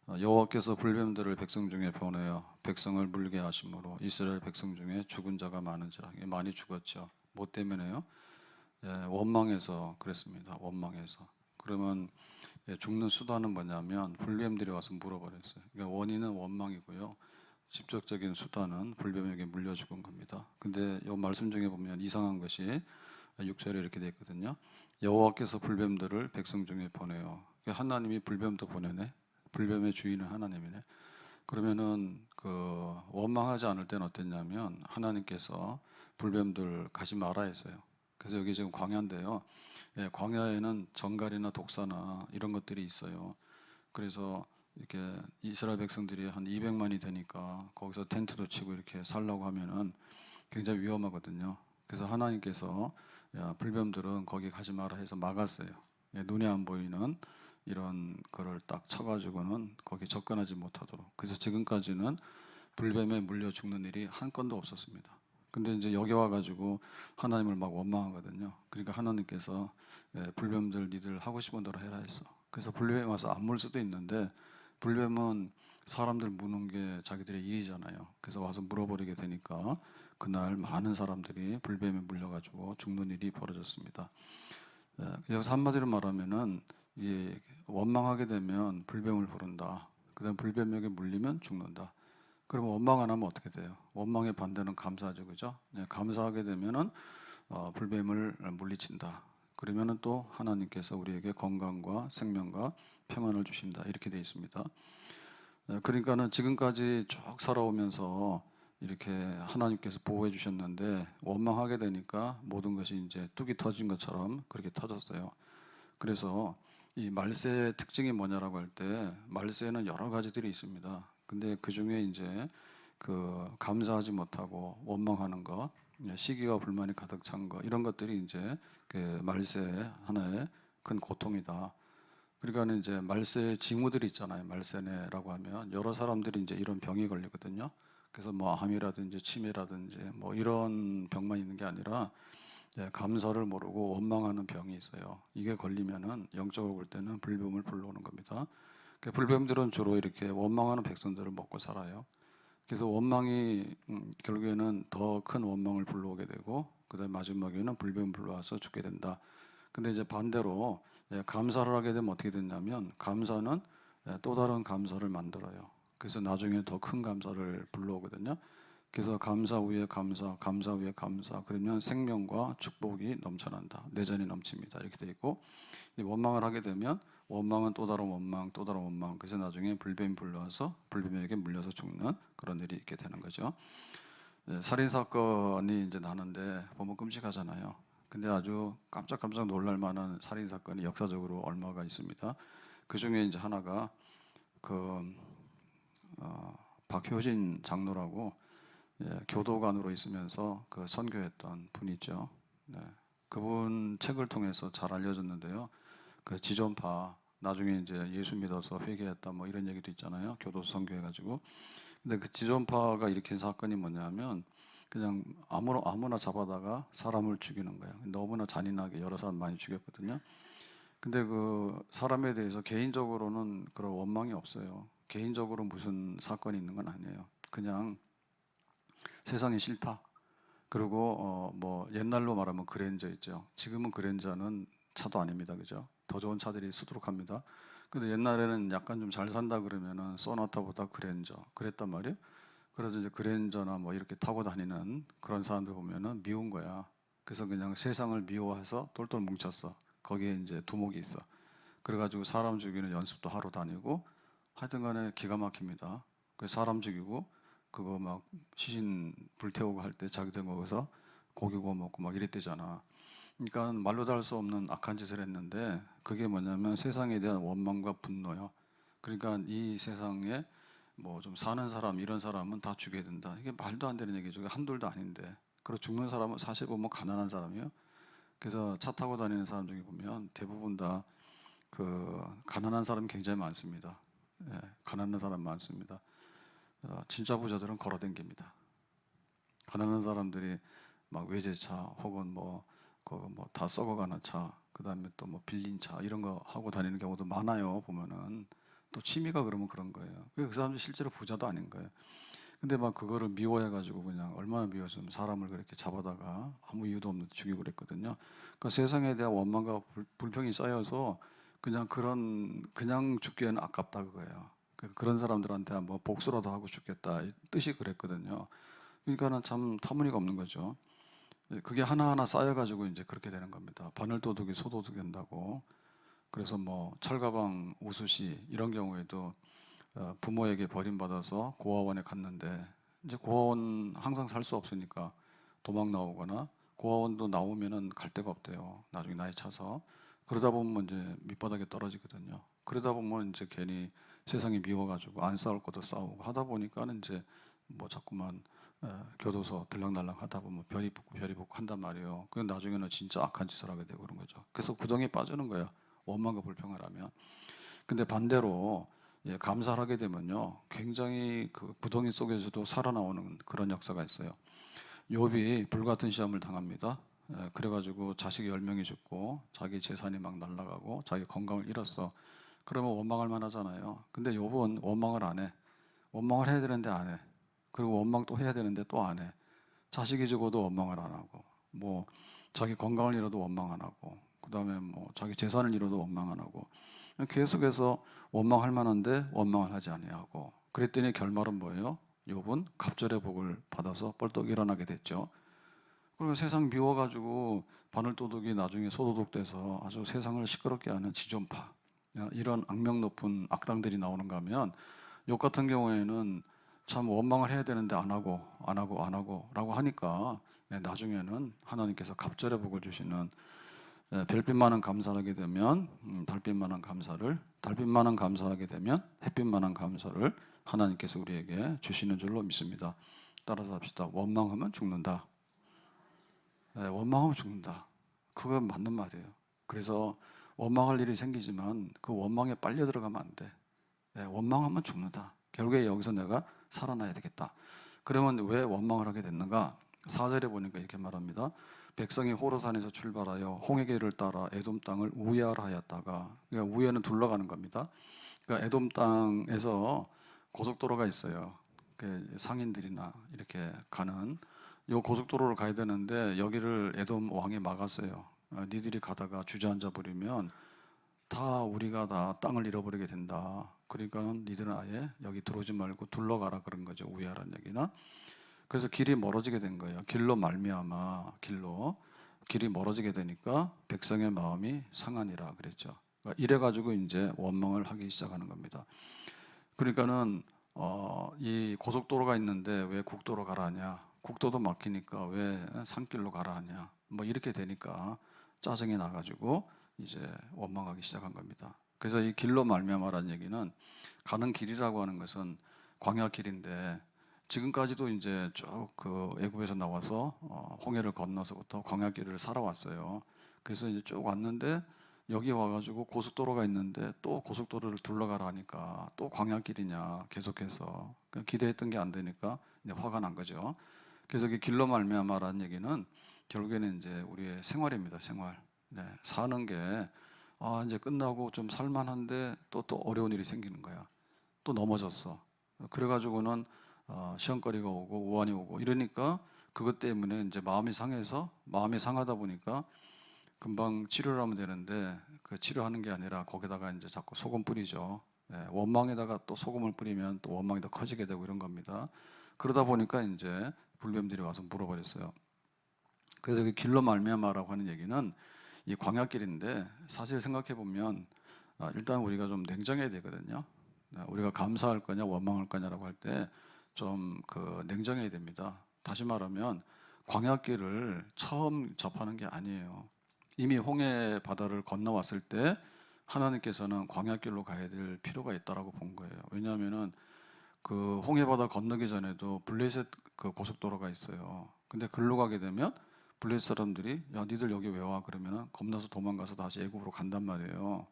여호와께서 불뱀들을 백성 중에 보내어 백성을 물게 하심으로 이스라엘 백성 중에 죽은 자가 많은지라. 많이 죽었죠. 뭐 때문에요? 원망해서 그랬습니다. 원망해서. 그러면 죽는 수단은 뭐냐면 불뱀들이 와서 물어버렸어요. 그러니까 원인은 원망이고요. 직접적인 수단은 불뱀에게 물려 죽은 겁니다. 근데 이 말씀 중에 보면 이상한 것이 6절에 이렇게 되어 있거든요. 여호와께서 불뱀들을 백성 중에 보내요. 하나님이 불뱀도 보내네. 불뱀의 주인은 하나님이네. 그러면은 그 원망하지 않을 때는 어땠냐면 하나님께서 불뱀들 가지 말아 했어요. 그래서 여기 지금 광야인데요. 광야에는 정갈이나 독사나 이런 것들이 있어요. 그래서 이렇게 이스라엘 백성들이 한 200만이 되니까 거기서 텐트도 치고 이렇게 살라고 하면은 굉장히 위험하거든요. 그래서 하나님께서 야, 불뱀들은 거기 가지 마라 해서 막았어요. 눈에 안 보이는 이런 거를 딱 쳐가지고는 거기 접근하지 못하도록. 그래서 지금까지는 불뱀에 물려 죽는 일이 한 건도 없었습니다. 근데 이제 여기 와가지고 하나님을 막 원망하거든요. 그러니까 하나님께서 불뱀들 니들 하고 싶은 대로 해라 했어. 그래서 불뱀이 와서 안 물 수도 있는데 불뱀은 사람들 무는 게 자기들의 일이잖아요. 그래서 와서 물어버리게 되니까 그날 많은 사람들이 불뱀에 물려가지고 죽는 일이 벌어졌습니다. 여기서 한마디로 말하면은 원망하게 되면 불뱀을 부른다. 그다음 불뱀에게 물리면 죽는다. 그러면 원망 안 하면 어떻게 돼요? 원망의 반대는 감사죠, 그죠? 감사하게 되면은 불뱀을 물리친다. 그러면은 또 하나님께서 우리에게 건강과 생명과 평안을 주신다. 이렇게 되어 있습니다. 그러니까는 지금까지 쭉 살아오면서 이렇게 하나님께서 보호해 주셨는데 원망하게 되니까 모든 것이 이제 뚝이 터진 것처럼 그렇게 터졌어요. 그래서 이 말세의 특징이 뭐냐라고 할 때 말세에는 여러 가지들이 있습니다. 근데 그 중에 이제 그 감사하지 못하고 원망하는 것, 시기와 불만이 가득 찬 것 이런 것들이 이제 그 말세의 하나의 큰 고통이다. 그러니까 이제 말세 징후들이 있잖아요. 말세네라고 하면 여러 사람들이 이제 이런 병이 걸리거든요. 그래서 뭐 암이라든지 치매라든지 뭐 이런 병만 있는 게 아니라 감사를 모르고 원망하는 병이 있어요. 이게 걸리면은 영적으로 볼 때는 불뱀을 불러오는 겁니다. 불뱀들은 주로 이렇게 원망하는 백성들을 먹고 살아요. 그래서 원망이 결국에는 더 큰 원망을 불러오게 되고 그다음 마지막에는 불뱀을 불러와서 죽게 된다. 근데 이제 반대로 감사를 하게 되면 어떻게 되냐면 감사는 또 다른 감사를 만들어요. 그래서 나중에 더 큰 감사를 불러오거든요. 그래서 감사 위에 감사, 감사 위에 감사. 그러면 생명과 축복이 넘쳐난다. 내전이 넘칩니다. 이렇게 돼 있고 원망을 하게 되면 원망은 또 다른 원망, 또 다른 원망. 그래서 나중에 불뱀이 불러와서 불뱀에게 물려서 죽는 그런 일이 있게 되는 거죠. 살인 사건이 이제 나는데 보면 끔찍하잖아요. 근데 아주 깜짝깜짝 놀랄 만한 살인 사건이 역사적으로 얼마가 있습니다. 그 중에 이제 하나가 그 박효진 장로라고 교도관으로 있으면서 그 선교했던 분이죠. 네. 그분 책을 통해서 잘 알려졌는데요. 그 지존파 나중에 이제 예수 믿어서 회개했다 뭐 이런 얘기도 있잖아요. 교도소 선교해가지고. 근데 그 지존파가 일으킨 사건이 뭐냐면 그냥 아무나 잡아다가 사람을 죽이는 거예요. 너무나 잔인하게 여러 사람 많이 죽였거든요. 근데 그 사람에 대해서 개인적으로는 그런 원망이 없어요. 개인적으로 무슨 사건이 있는 건 아니에요. 그냥 세상이 싫다. 그리고 뭐 옛날로 말하면 그랜저 있죠. 지금은 그랜저는 차도 아닙니다, 그죠? 더 좋은 차들이 수두룩합니다. 근데 옛날에는 약간 좀 잘 산다 그러면은 소나타보다 그랜저 그랬단 말이에요. 그래서 이제 그랜저나 뭐 이렇게 타고 다니는 그런 사람들 보면은 미운 거야. 그래서 그냥 세상을 미워해서 똘똘 뭉쳤어. 거기에 이제 두목이 있어. 그래가지고 사람 죽이는 연습도 하러 다니고 하여튼간에 기가 막힙니다. 그 사람 죽이고 그거 막 시신 불태우고 할 때 자기들 거기서 고기 구워 먹고 막 이랬대잖아. 그러니까 말로 다 할 수 없는 악한 짓을 했는데 그게 뭐냐면 세상에 대한 원망과 분노요. 그러니까 이 세상에 뭐 좀 사는 사람 이런 사람은 다 죽여야 된다. 이게 말도 안 되는 얘기죠. 한둘도 아닌데. 그리고 죽는 사람은 사실 보면 가난한 사람이에요. 그래서 차 타고 다니는 사람 중에 보면 대부분 다 그 가난한 사람이 굉장히 많습니다. 가난한 사람 많습니다. 진짜 부자들은 걸어 댕깁니다. 가난한 사람들이 막 외제차 혹은 뭐다 썩어가는 차, 그다음에 또 뭐 빌린 차 이런 거 하고 다니는 경우도 많아요. 보면은 또 취미가 그러면 그런 거예요. 그 사람들이 실제로 부자도 아닌 거예요. 근데 막 그거를 미워해가지고 그냥 얼마나 미워서 사람을 그렇게 잡아다가 아무 이유도 없는데 죽이고 그랬거든요. 그러니까 세상에 대한 원망과 불평이 쌓여서 그냥 죽기에는 아깝다 그거예요. 그런 사람들한테 한번 복수라도 하고 죽겠다 이 뜻이 그랬거든요. 그러니까는 참 터무니가 없는 거죠. 그게 하나하나 쌓여가지고 이제 그렇게 되는 겁니다. 바늘도둑이 소도둑 된다고. 그래서 뭐 철가방 우수시 이런 경우에도 부모에게 버림받아서 고아원에 갔는데 이제 고아원 항상 살 수 없으니까 도망 나오거나 고아원도 나오면은 갈 데가 없대요. 나중에 나이 차서 그러다 보면 이제 밑바닥에 떨어지거든요. 그러다 보면 이제 괜히 세상이 미워가지고 안 싸울 것도 싸우고 하다 보니까는 이제 뭐 자꾸만 교도소 들락날락 하다 보면 별이 붙고 한단 말이에요. 그 나중에는 진짜 악한 짓을 하게 되고 그런 거죠. 그래서 구덩이에 빠지는 거예요. 원망과 불평을 하면. 근데 반대로 감사를 하게 되면요, 굉장히 그 구덩이 속에서도 살아나오는 그런 역사가 있어요. 욥이 불같은 시험을 당합니다. 그래가지고 자식이 10명이 죽고 자기 재산이 막 날아가고 자기 건강을 잃었어. 그러면 원망할 만하잖아요. 근데 욥은 원망을 안 해. 원망을 해야 되는데 안 해. 그리고 원망 또 해야 되는데 또 안 해. 자식이 죽어도 원망을 안 하고, 뭐 자기 건강을 잃어도 원망 안 하고, 그다음에 뭐 자기 재산을 잃어도 원망 안 하고, 계속해서 원망할 만한데 원망을 하지 아니하고. 그랬더니 결말은 뭐예요? 욥은 갑절의 복을 받아서 벌떡 일어나게 됐죠. 그리고 세상 미워가지고 바늘도둑이 나중에 소도둑 돼서 아주 세상을 시끄럽게 하는 지존파, 이런 악명 높은 악당들이 나오는가 하면, 욥 같은 경우에는 참 원망을 해야 되는데 안 하고 라고 하니까 나중에는 하나님께서 갑절의 복을 주시는, 별빛만한 감사를 하게 되면 달빛만한 감사를, 달빛만한 감사하게 되면 햇빛만한 감사를 하나님께서 우리에게 주시는 줄로 믿습니다. 따라서 합시다. 원망하면 죽는다. 원망하면 죽는다. 그건 맞는 말이에요. 그래서 원망할 일이 생기지만 그 원망에 빨려 들어가면 안 돼. 원망하면 죽는다. 결국에 여기서 내가 살아나야 되겠다. 그러면 왜 원망을 하게 됐는가? 4절에 보니까 이렇게 말합니다. 백성이 호로산에서 출발하여 홍해길을 따라 에돔 땅을 우회하라 하였다가, 그러니까 우회는 둘러가는 겁니다. 그러니까 에돔 땅에서 고속도로가 있어요. 상인들이나 이렇게 가는 요 고속도로를 가야 되는데 여기를 에돔 왕이 막았어요. 니들이 가다가 주저앉아 버리면 다 우리가 다 땅을 잃어버리게 된다. 그러니까는 니들은 아예 여기 들어오지 말고 둘러가라 그런 거죠. 우회하라는 얘기는. 그래서 길이 멀어지게 된 거예요. 길이 멀어지게 되니까 백성의 마음이 상하니라 그랬죠. 그러니까 이래가지고 이제 원망을 하기 시작하는 겁니다. 그러니까는 이 고속도로가 있는데 왜 국도로 가라 하냐? 국도도 막히니까 왜 산길로 가라 하냐? 뭐 이렇게 되니까 짜증이 나가지고 이제 원망하기 시작한 겁니다. 그래서 이 길로 말미암아라는 얘기는, 가는 길이라고 하는 것은 광야길인데 지금까지도 이제 쭉 그 애굽에서 나와서 홍해를 건너서부터 광야길을 살아왔어요. 그래서 이제 쭉 왔는데 여기 와가지고 고속도로가 있는데 또 고속도로를 둘러가라 하니까 또 광야길이냐 계속해서 기대했던 게 안 되니까 이제 화가 난 거죠. 그래서 이 길로 말미암아라는 얘기는 결국에는 이제 우리의 생활입니다. 생활. 네, 사는 게 이제 끝나고 좀 살만한데 또 어려운 일이 생기는 거야. 또 넘어졌어. 그래가지고는 시험거리가 오고 우환이 오고 이러니까 그것 때문에 이제 마음이 상하다 보니까 금방 치료를 하면 되는데 그 치료하는 게 아니라 거기다가 이제 자꾸 소금 뿌리죠. 원망에다가 또 소금을 뿌리면 또 원망이 더 커지게 되고 이런 겁니다. 그러다 보니까 이제 불뱀들이 와서 물어버렸어요. 그래서 그 길로 말미암아라고 하는 얘기는 이 광야길인데, 사실 생각해 보면 일단 우리가 좀 냉정해야 되거든요. 우리가 감사할 거냐 원망할 거냐라고 할 때 좀 그 냉정해야 됩니다. 다시 말하면 광야길을 처음 접하는 게 아니에요. 이미 홍해 바다를 건너왔을 때 하나님께서는 광야길로 가야 될 필요가 있다라고 본 거예요. 왜냐하면은 그 홍해 바다 건너기 전에도 블레셋 그 고속도로가 있어요. 근데 글로 가게 되면 블레셋 사람들이 야 니들 여기 왜 와? 그러면은 겁나서 도망가서 다시 애굽으로 간단 말이에요.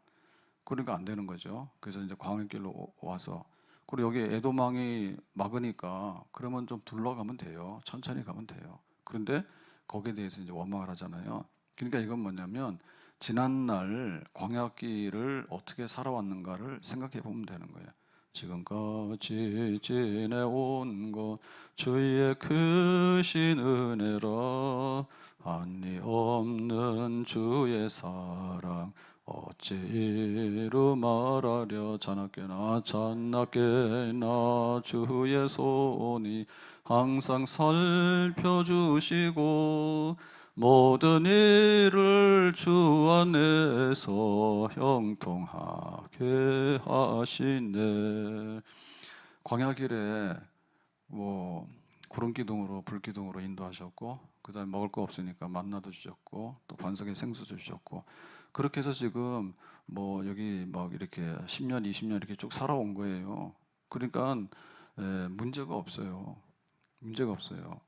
그러니까 안 되는 거죠. 그래서 이제 광야길로 와서, 그리고 여기 에돔 왕이 막으니까 그러면 좀 둘러가면 돼요. 천천히 가면 돼요. 그런데 거기에 대해서 이제 원망을 하잖아요. 그러니까 이건 뭐냐면 지난날 광야길을 어떻게 살아왔는가를 생각해 보면 되는 거예요. 지금까지 지내온 것 주의 크신 은혜라, 한이 없는 주의 사랑 어찌 이루 말하려. 자나깨나 주의 손이 항상 살펴주시고 모든 일을 주 안에서 형통하게 하시네. 광야길에 뭐 구름기둥으로 불기둥으로 인도하셨고, 그다음에 먹을 거 없으니까 만나도 주셨고, 또 반석의 생수도 주셨고, 그렇게 해서 지금 뭐 여기 막 이렇게 10년 20년 이렇게 쭉 살아온 거예요. 그러니까 문제가 없어요. 문제가 없어요.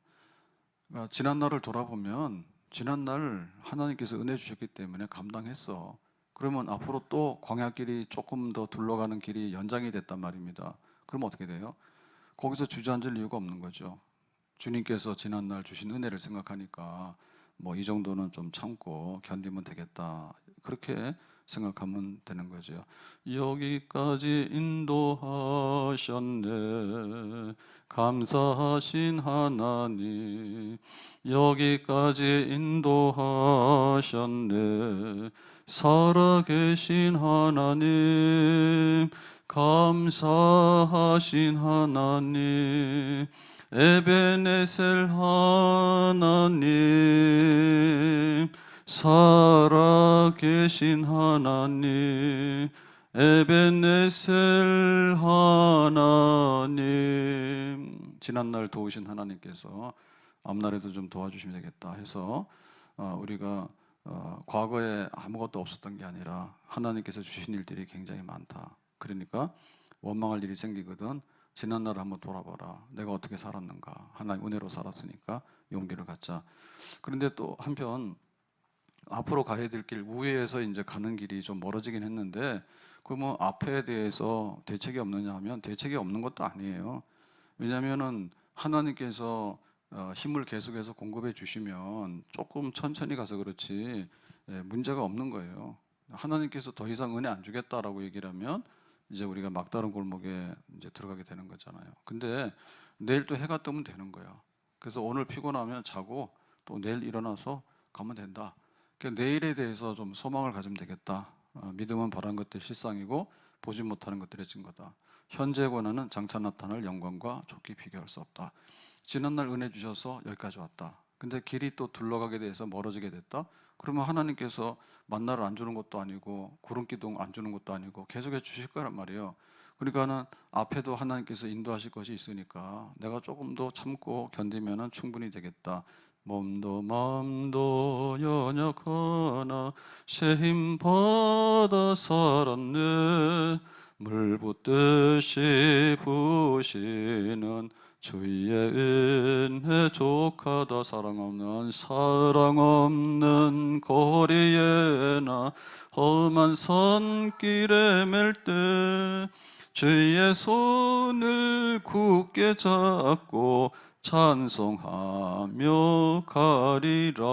그러니까 지난 날을 돌아보면 지난 날 하나님께서 은혜 주셨기 때문에 감당했어. 그러면 앞으로 또 광야길이 조금 더 둘러가는 길이 연장이 됐단 말입니다. 그러면 어떻게 돼요? 거기서 주저앉을 이유가 없는 거죠. 주님께서 지난날 주신 은혜를 생각하니까 뭐 이 정도는 좀 참고 견디면 되겠다, 그렇게 생각하면 되는 거죠. 여기까지 인도하셨네, 감사하신 하나님. 여기까지 인도하셨네, 살아계신 하나님. 감사하신 하나님, 에베네셀 하나님, 살아계신 하나님, 에베네셀 하나님. 지난날 도우신 하나님께서 앞날에도 좀 도와주시면 되겠다 해서 우리가 과거에 아무것도 없었던 게 아니라 하나님께서 주신 일들이 굉장히 많다. 그러니까 원망할 일이 생기거든 지난날을 한번 돌아봐라. 내가 어떻게 살았는가. 하나님 은혜로 살았으니까 용기를 갖자. 그런데 또 한편 앞으로 가야 될 길, 우회해서 이제 가는 길이 좀 멀어지긴 했는데, 그러면 앞에 대해서 대책이 없느냐 하면 대책이 없는 것도 아니에요. 왜냐하면은 하나님께서 힘을 계속해서 공급해 주시면 조금 천천히 가서 그렇지 문제가 없는 거예요. 하나님께서 더 이상 은혜 안 주겠다라고 얘기를 하면 이제 우리가 막다른 골목에 이제 들어가게 되는 거잖아요. 근데 내일 또 해가 뜨면 되는 거야. 그래서 오늘 피곤하면 자고 또 내일 일어나서 가면 된다. 그러니까 내일에 대해서 좀 소망을 가지면 되겠다. 믿음은 바란 것들 실상이고 보지 못하는 것들의 증거다. 현재 권한은 장차 나타날 영광과 좋게 비교할 수 없다. 지난날 은혜 주셔서 여기까지 왔다. 근데 길이 또 둘러가게 돼서 멀어지게 됐다. 그러면 하나님께서 만나를 안 주는 것도 아니고 구름기둥 안 주는 것도 아니고 계속해 주실 거란 말이에요. 그러니까는 앞에도 하나님께서 인도하실 것이 있으니까 내가 조금 더 참고 견디면은 충분히 되겠다. 몸도 마음도 연약하나 새 힘 받아 살았네. 물 붓듯이 부시는 주의 은혜 족하다. 사랑 없는 거리에 나 험한 산길에 맬 때 주의 손을 굳게 잡고 찬송하며 가리라.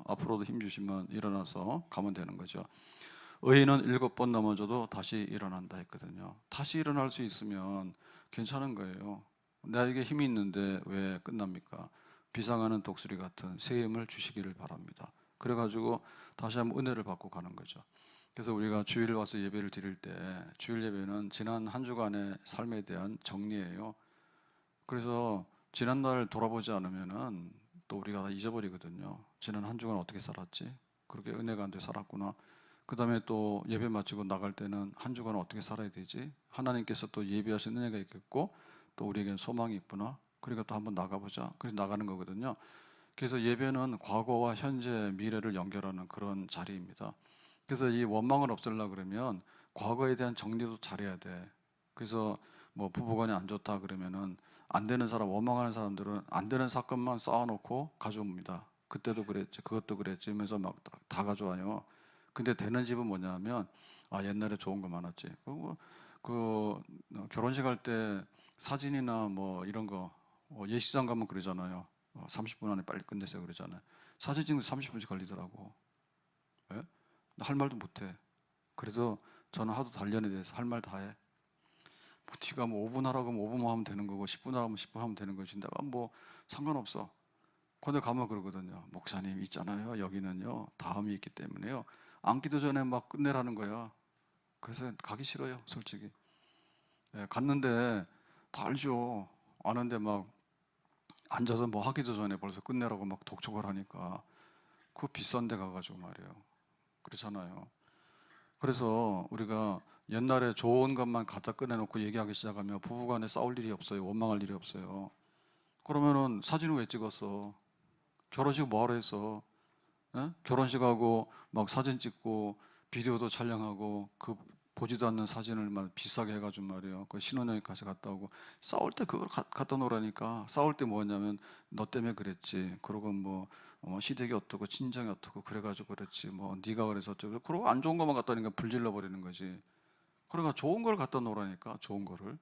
앞으로도 힘 주시면 일어나서 가면 되는 거죠. 의인은 7번 넘어져도 다시 일어난다 했거든요. 다시 일어날 수 있으면 괜찮은 거예요. 나에게 힘이 있는데 왜 끝납니까? 비상하는 독수리 같은 새 힘을 주시기를 바랍니다. 그래가지고 다시 한번 은혜를 받고 가는 거죠. 그래서 우리가 주일 와서 예배를 드릴 때 주일 예배는 지난 한 주간의 삶에 대한 정리예요. 그래서 지난날 돌아보지 않으면은 또 우리가 다 잊어버리거든요. 지난 한 주간 어떻게 살았지? 그렇게 은혜가 안 돼 살았구나. 그 다음에 또 예배 마치고 나갈 때는 한 주간 어떻게 살아야 되지? 하나님께서 또 예비하신 은혜가 있겠고 또 우리에겐 소망이 있구나. 그러니까 또 한번 나가보자. 그래서 나가는 거거든요. 그래서 예배는 과거와 현재, 미래를 연결하는 그런 자리입니다. 그래서 이 원망을 없애려고 그러면 과거에 대한 정리도 잘해야 돼. 그래서 뭐 부부간에 안 좋다 그러면은 안 되는 사람, 원망하는 사람들은 안 되는 사건만 쌓아놓고 가져옵니다. 그때도 그랬지, 그것도 그랬지 하면서 막 다 가져와요. 근데 되는 집은 뭐냐면 옛날에 좋은 거 많았지. 그 결혼식 할 때 사진이나 뭐 이런 거 예식장 가면 그러잖아요. 30분 안에 빨리 끝내세요 그러잖아요. 사진 찍는 데 30분씩 걸리더라고. 예? 할 말도 못해. 그래서 저는 하도 단련에 대해서 할 말 다 해. 뭐 네가 뭐 5분 하라고 하면 5분만 하면 되는 거고 10분 하라고 하면 10분 하면 되는 거지. 내가 뭐 상관없어. 근데 가면 그러거든요. 목사님 있잖아요. 여기는요 다음이 있기 때문에요. 앉기도 전에 막 끝내라는 거야. 그래서 가기 싫어요, 솔직히. 예, 갔는데 다 알죠. 아는데 막 앉아서 뭐 하기도 전에 벌써 끝내라고 막 독촉을 하니까 그 비싼 데 가가지고 말이에요. 그렇잖아요. 그래서 우리가 옛날에 좋은 것만 갖다 꺼내놓고 얘기하기 시작하면 부부간에 싸울 일이 없어요. 원망할 일이 없어요. 그러면은 사진을 왜 찍었어? 결혼식 뭐하러 했어? 예? 결혼식하고 막 사진 찍고 비디오도 촬영하고 그 보지도 않는 사진을 막 비싸게 해가지고 말이에요. 그 신혼여행까지 갔다 오고 싸울 때 그걸 갖다 놓으라니까. 싸울 때 뭐냐면 너 때문에 그랬지. 그러고 뭐 시댁이 어떻고 친정이 어떻고 그래가지고 그랬지. 뭐 네가 그래서 어쩌고 그러고 안 좋은 것만 갖다 놓으니까 불질러 버리는 거지. 그러니까 좋은 걸 갖다 놓으라니까 좋은 거를.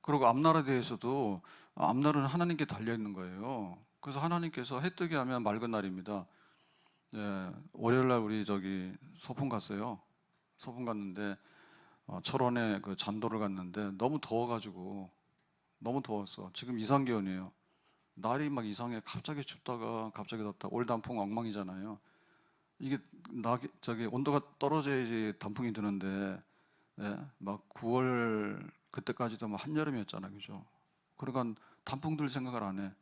그리고 앞날에 대해서도 앞날은 하나님께 달려 있는 거예요. 그래서 하나님께서 해 뜨게 하면 맑은 날입니다. 예, 월요일 날 우리 저기 소풍 갔어요. 소풍 갔는데 철원에 그 잔도를 갔는데 너무 더워가지고 너무 더웠어. 지금 이상 기온이에요. 날이 막 이상해. 갑자기 춥다가 갑자기 덥다. 올 단풍 엉망이잖아요. 이게 저기 온도가 떨어져야지 단풍이 드는데 예, 막 9월 그때까지도 막 한여름이었잖아, 그죠? 그러니까 단풍 들 생각을 안 해.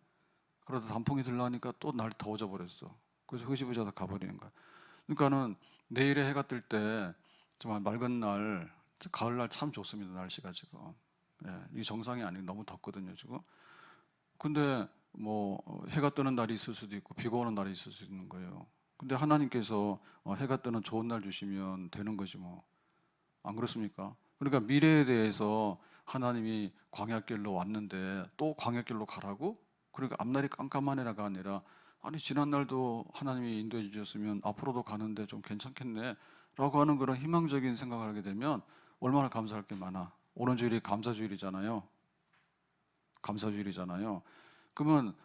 그러다 단풍이 들라니까 또 날이 더워져 버렸어. 그래서 흐지부지하다 가버리는 거야. 그러니까는 내일에 해가 뜰 때 정말 맑은 날, 가을날 참 좋습니다. 날씨가 지금. 예, 이게 정상이 아니고 너무 덥거든요, 지금. 근데 뭐 해가 뜨는 날이 있을 수도 있고 비가 오는 날이 있을 수 있는 거예요. 근데 하나님께서 해가 뜨는 좋은 날 주시면 되는 거지 뭐. 안 그렇습니까? 그러니까 미래에 대해서 하나님이 광야길로 왔는데 또 광야길로 가라고? 그러니까 앞날이 깜깜한 애가 아니라 아니 지난 날도 하나님이 인도해 주셨으면 앞으로도 가는데 좀 괜찮겠네 라고 하는 그런 희망적인 생각을 하게 되면 얼마나 감사할 게 많아. 오는 주일이 감사주일이잖아요. 감사주일이잖아요. 그러면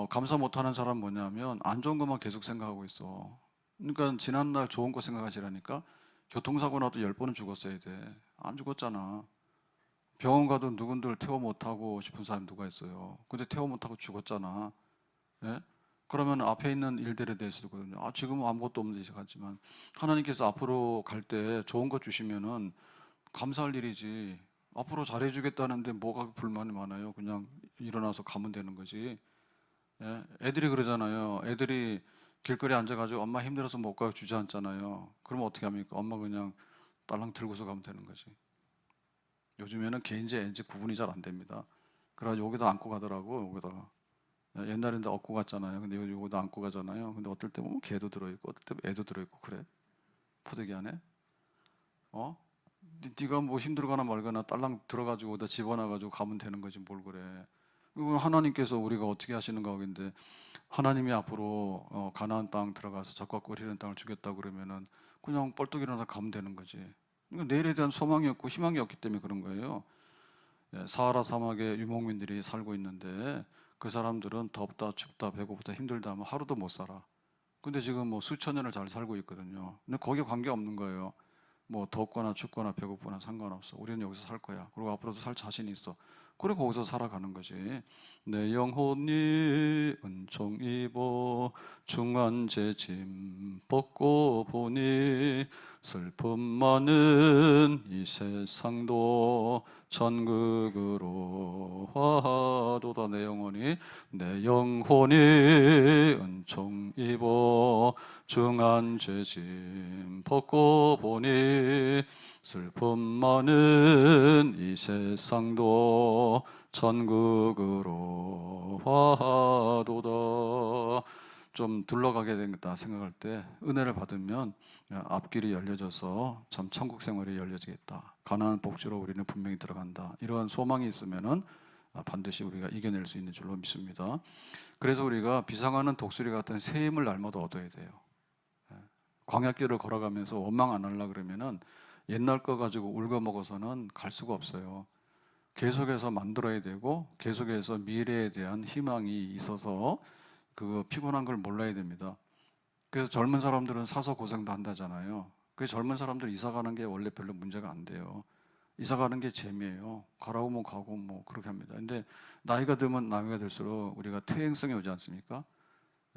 감사 못하는 사람 뭐냐면 안 좋은 것만 계속 생각하고 있어. 그러니까 지난날 좋은 거 생각하시라니까. 교통사고 나도 10번은 죽었어야 돼. 안 죽었잖아. 병원 가도 누군들 퇴원 못하고 싶은 사람 누가 있어요. 근데 퇴원 못하고 죽었잖아. 예? 그러면 앞에 있는 일들에 대해서도 거든요. 지금은 아무것도 없는 듯이 같지만 하나님께서 앞으로 갈 때 좋은 것 주시면은 감사할 일이지. 앞으로 잘해주겠다는데 뭐가 불만이 많아요. 그냥 일어나서 가면 되는 거지. 예? 애들이 그러잖아요. 애들이 길거리에 앉아가지고 엄마 힘들어서 못 가고 주저앉잖아요. 그러면 어떻게 합니까? 엄마 그냥 딸랑 들고서 가면 되는 거지. 요즘에는 개인지 애인지 구분이 잘 안 됩니다. 그래가지고 여기다 안고 가더라고. 여기다가. 옛날에는 업고 갔잖아요. 근데 여기다 안고 가잖아요. 근데 어떨 때 보면 개도 들어있고 어떨 때 애도 들어있고 그래. 포대기 안에. 어? 네가 뭐 힘들거나 말거나 딸랑 들어가지고 어디다 집어넣어가지고 가면 되는 거지 뭘 그래. 이건 하나님께서 우리가 어떻게 하시는가 하긴데 하나님이 앞으로 가나안 땅 들어가서 젖과 꿀 흐르는 땅을 주겠다 그러면은 그냥 뻘떡 일어나서 가면 되는 거지. 그러니까 내일에 대한 소망이 없고 희망이 없기 때문에 그런 거예요. 예, 사하라 사막에 유목민들이 살고 있는데 그 사람들은 덥다 춥다 배고프다 힘들다 하면 하루도 못 살아. 근데 지금 뭐 수천 년을 잘 살고 있거든요. 근데 거기에 관계 없는 거예요. 뭐 덥거나 춥거나 배고프거나 상관없어. 우리는 여기서 살 거야. 그리고 앞으로도 살 자신이 있어. 그리고 거기서 살아가는 거지. 내 영혼이 은총 입어 중한 죄짐 벗고 보니 슬픔 많은 이 세상도 천국으로 화도다. 내 영혼이 은총 입어 중한 죄짐 벗고 보니 슬픔 많은 이 세상도 천국으로 화도다. 좀 둘러가게 된다 생각할 때 은혜를 받으면 앞길이 열려져서 참 천국 생활이 열려지겠다. 가나안 복지로 우리는 분명히 들어간다. 이러한 소망이 있으면은 반드시 우리가 이겨낼 수 있는 줄로 믿습니다. 그래서 우리가 비상하는 독수리 같은 새 힘을 날마다 얻어야 돼요. 광야길을 걸어가면서 원망 안 하려 그러면은 옛날 거 가지고 울고 먹어서는 갈 수가 없어요. 계속해서 만들어야 되고 계속해서 미래에 대한 희망이 있어서 그 피곤한 걸 몰라야 됩니다. 그래서 젊은 사람들은 사서 고생도 한다잖아요. 그 젊은 사람들 이사 가는 게 원래 별로 문제가 안 돼요. 이사 가는 게 재미예요. 가라고 뭐 가고 뭐 그렇게 합니다. 근데 나이가 들면 나이가 들수록 우리가 퇴행성이 오지 않습니까?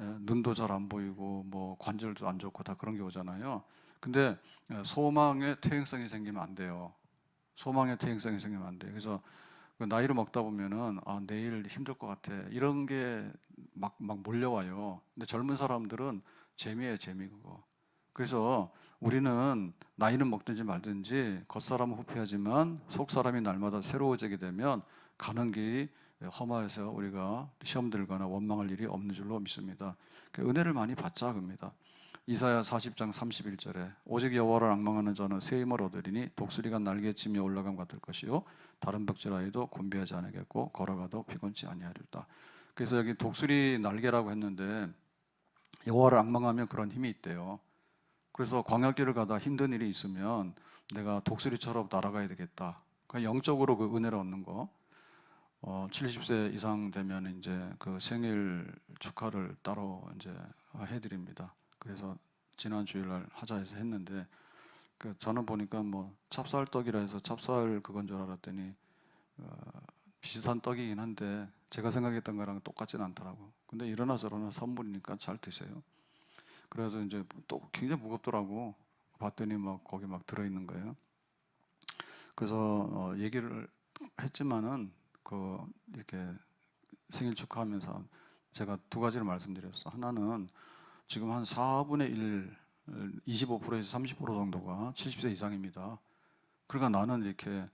예, 눈도 잘 안 보이고 뭐 관절도 안 좋고 다 그런 게 오잖아요. 근데 소망에 퇴행성이 생기면 안 돼요. 소망에 퇴행성이 생기면 안 돼요. 그래서 그 나이를 먹다 보면은 아, 내일 힘들 것 같아. 이런 게 막 몰려와요. 근데 젊은 사람들은 재미예요, 재미 그거. 그래서 우리는 나이는 먹든지 말든지 겉사람은 후피하지만 속사람이 날마다 새로워지게 되면 가는 길이 험하여서 우리가 시험 들거나 원망할 일이 없는 줄로 믿습니다. 은혜를 많이 받자 그럽니다. 이사야 40장 31절에 오직 여호와를 앙망하는 자는 새 힘을 얻으리니 독수리가 날개치며 올라감 같을 것이요 다른 벽지라에도 곤비하지 않겠고 걸어가도 피곤치 아니하리로다. 그래서 여기 독수리 날개라고 했는데 여호와를 앙망하면 그런 힘이 있대요. 그래서 광야길을 가다 힘든 일이 있으면 내가 독수리처럼 날아가야 되겠다. 그러니까 영적으로 그 은혜를 얻는 거. 70세 이상 되면 이제 그 생일 축하를 따로 이제 해드립니다. 그래서 지난 주일날 하자 해서 했는데 저는 보니까 뭐 찹쌀떡이라 해서 찹쌀 그건 줄 알았더니 비슷한 떡이긴 한데 제가 생각했던 거랑 똑같지는 않더라고. 근데 이러나 저러나 선물이니까 잘 드세요. 그래서 이제 또 굉장히 무겁더라고. 봤더니 막 거기 막 들어있는 거예요. 그래서 얘기를 했지만은 그 이렇게 생일 축하하면서 제가 두 가지를 말씀드렸어. 하나는 지금 한 4분의 1, 25%에서 30% 정도가 70세 이상입니다. 그러니까 나는 이렇게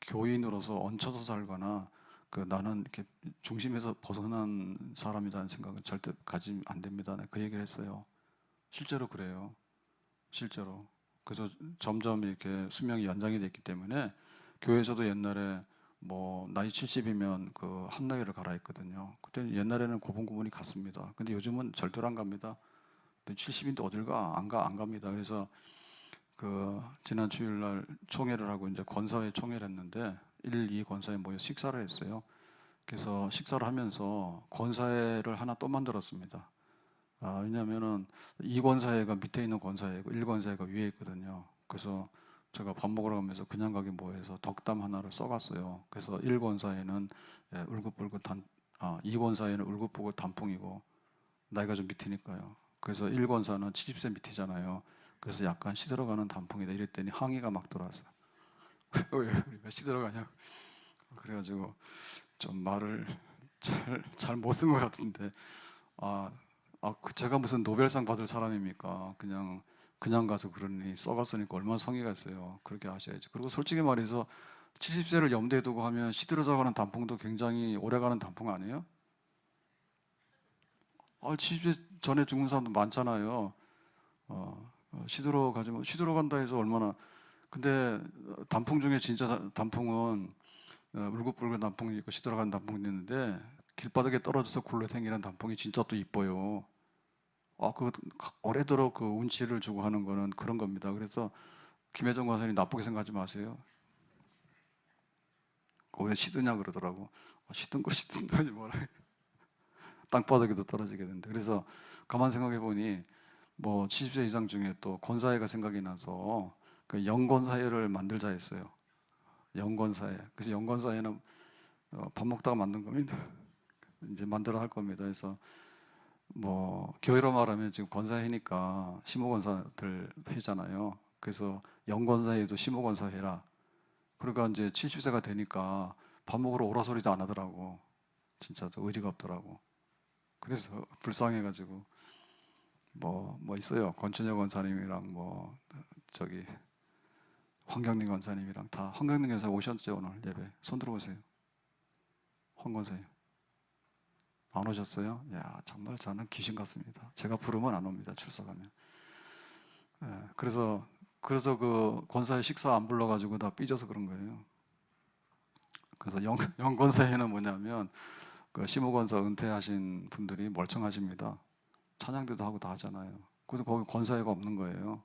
교인으로서 얹혀서 살거나 그 나는 이렇게 중심에서 벗어난 사람이라는 생각은 절대 가지면 안 됩니다. 그 얘기를 했어요. 실제로 그래요. 실제로. 그래서 점점 이렇게 수명이 연장이 됐기 때문에 교회에서도 옛날에 뭐 나이 70이면 그 한나이를 가라 했거든요. 그때 옛날에는 고분고분이 갔습니다. 근데 요즘은 절대로 안 갑니다. 70인데 어딜 가? 안 갑니다. 그래서 그 지난 주일날 총회를 하고 이제 권사회 총회를 했는데 1, 2 권사회 모여 식사를 했어요. 그래서 식사를 하면서 권사회를 하나 또 만들었습니다. 왜냐면은 2 권사회가 밑에 있는 권사회고 1 권사회가 위에 있거든요. 그래서 제가 밥 먹으러 가면서 그냥 가기 뭐해서 덕담 하나를 써갔어요. 그래서 1 권사회는 울긋불긋 2 권사회는 울긋불긋 단풍이고 나이가 좀 밑이니까요. 그래서 1 권사는 70세 밑이잖아요. 그래서 약간 시들어가는 단풍이다 이랬더니 항의가 막 들어왔어요. 왜 우리가 시들어가냐고. 그래가지고 좀 말을 잘 못 쓴 것 같은데 제가 무슨 노벨상 받을 사람입니까? 그냥 가서 그러니 써갔으니까 얼마나 성의가 있어요. 그렇게 하셔야지. 그리고 솔직히 말해서 70세를 염두에 두고 하면 시들어져가는 단풍도 굉장히 오래가는 단풍 아니에요? 70세 전에 죽은 사람도 많잖아요. 시들어 간다 해서 얼마나. 근데 단풍 중에 진짜 단풍은 울긋불긋 단풍이 있고 시들어간 단풍이 있는데 길바닥에 떨어져서 굴러다니는 단풍이 진짜 또 이뻐요. 그 오래도록 그 운치를 주고 하는 거는 그런 겁니다. 그래서 김혜정 과사님 나쁘게 생각하지 마세요. 왜 시드냐 그러더라고. 시든 거 시든다지 뭐라. 땅바닥에도 떨어지게 되는데. 그래서 가만 생각해 보니 뭐 70세 이상 중에 또 권사회가 생각이 나서 그 영권사회를 만들자 했어요. 영권사회. 그래서 영권사회는 밥 먹다가 만든 겁니다. 이제 만들어 할 겁니다. 그래서 뭐 교회로 말하면 지금 권사회니까 시무권사들 회잖아요. 그래서 영권사회도 시무권사회라. 그러니까 이제 70세가 되니까 밥 먹으러 오라 소리도 안 하더라고. 진짜 의리가 없더라고. 그래서 불쌍해가지고 뭐 있어요. 권춘혁 권사님이랑 뭐 저기 황경림 권사님이랑 다 황경림 권사 오셨죠 오늘 예배. 손 들어보세요. 황 권사님 안 오셨어요? 야 정말 저는 귀신 같습니다. 제가 부르면 안 옵니다. 출석하면. 그래서 그 권사의 식사 안 불러가지고 다 삐져서 그런 거예요. 그래서 영권사회는 뭐냐면 그 시무권사 은퇴하신 분들이 멀쩡하십니다. 찬양대도 하고 다 하잖아요. 그래서 거기 권사회가 없는 거예요.